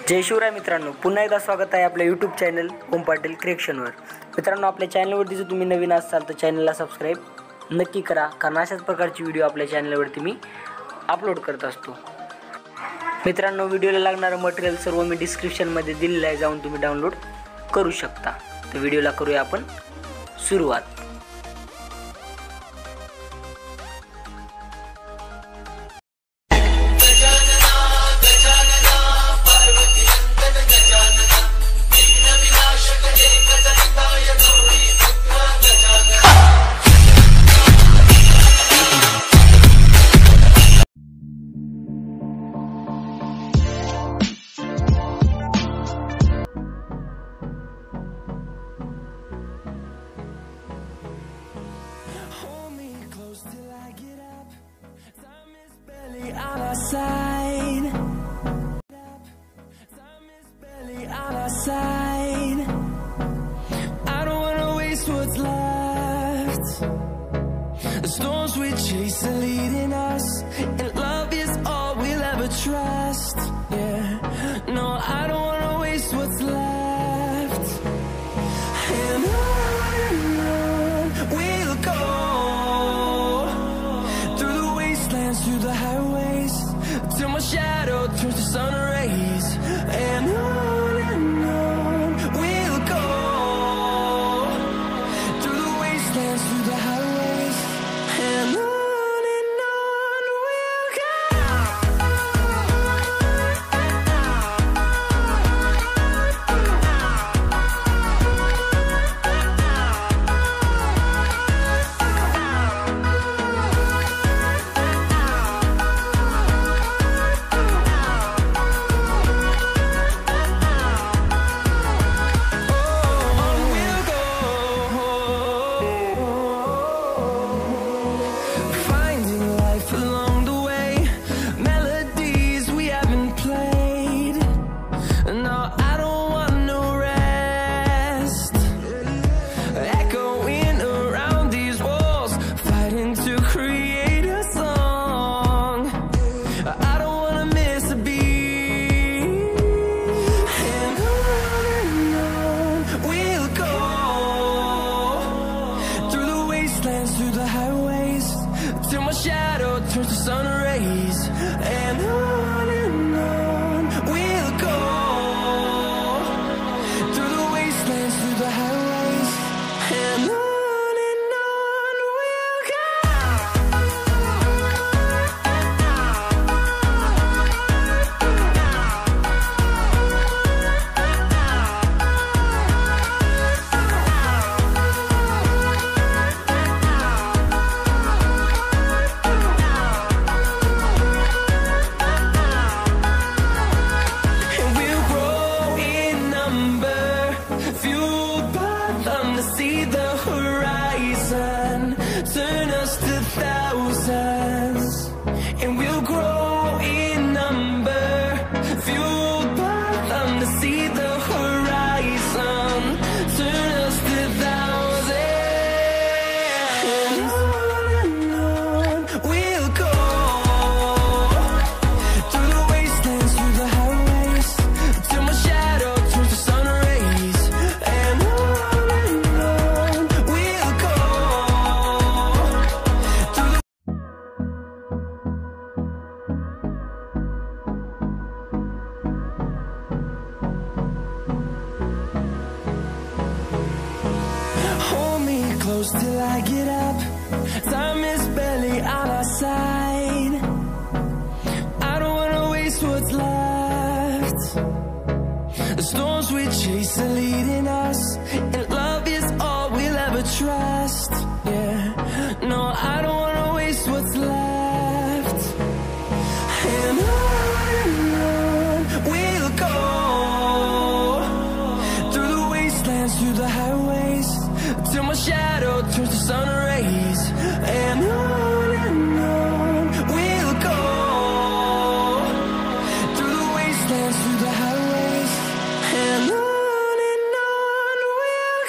जय शिवराय मित्रांनो, पुन्हा एकदा स्वागत आहे आपल्या यूट्यूब चॅनल पाटील क्रिएशनवर। मित्रांनो, आपल्या चॅनलवरती जर तुम्ही नवीन असाल तर चॅनलला सबस्क्राइब नक्की करा, कारण अशाच प्रकारची व्हिडिओ आपल्या चॅनलवरती मी अपलोड करत असतो। मित्रांनो, व्हिडिओला लागणारं मटेरियल सर्व मी डिस्क्रिप्शनमध्ये दिलेलं आहे, जाऊन तुम्ही डाउनलोड करू शकता। तर व्हिडिओला करूया आपण सुरुवात। I don't wanna waste what's left. The storms we chase are leading us, and love is all we'll ever trust. Yeah, no, I don't wanna waste what's left. And on we'll go, through the wastelands, through the highways, till my shadow turns to sun rays. And on we'll go, through the wastelands, through the highways, and on we'll go. Through the highways, till my shadow turns to sun rays. And on we'll go, through the wastelands, through the highways, and on we'll go. See the horizon, turn us to thousands, and we'll grow in number, fueled by them to see the horizon, turn us to thousands. And on we'll go, through the wastelands, through the highways, till my shadow turns to sun rays. And close till I get up. Time is barely on our side. I don't wanna waste what's left. The storms we chase are leading us, and love is all we'll ever trust. Yeah, no, I don't wanna waste what's left. And on we'll go, through the wastelands, through the highways, till my shadow turns to sun rays. And on we'll go, through the wastelands, through the highways, and on we'll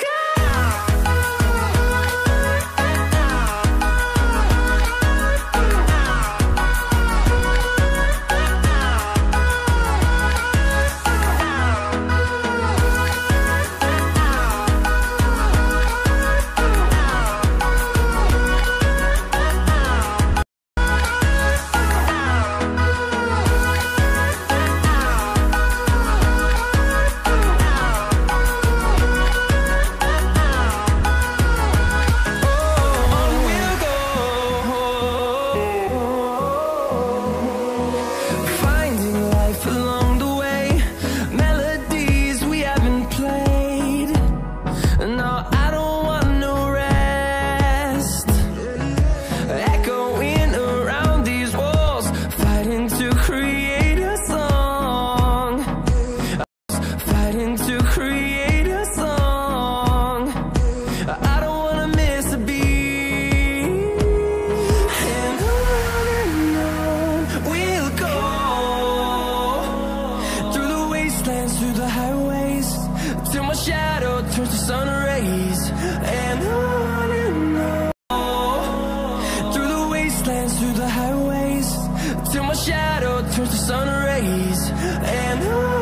till my shadow turns to sun rays. And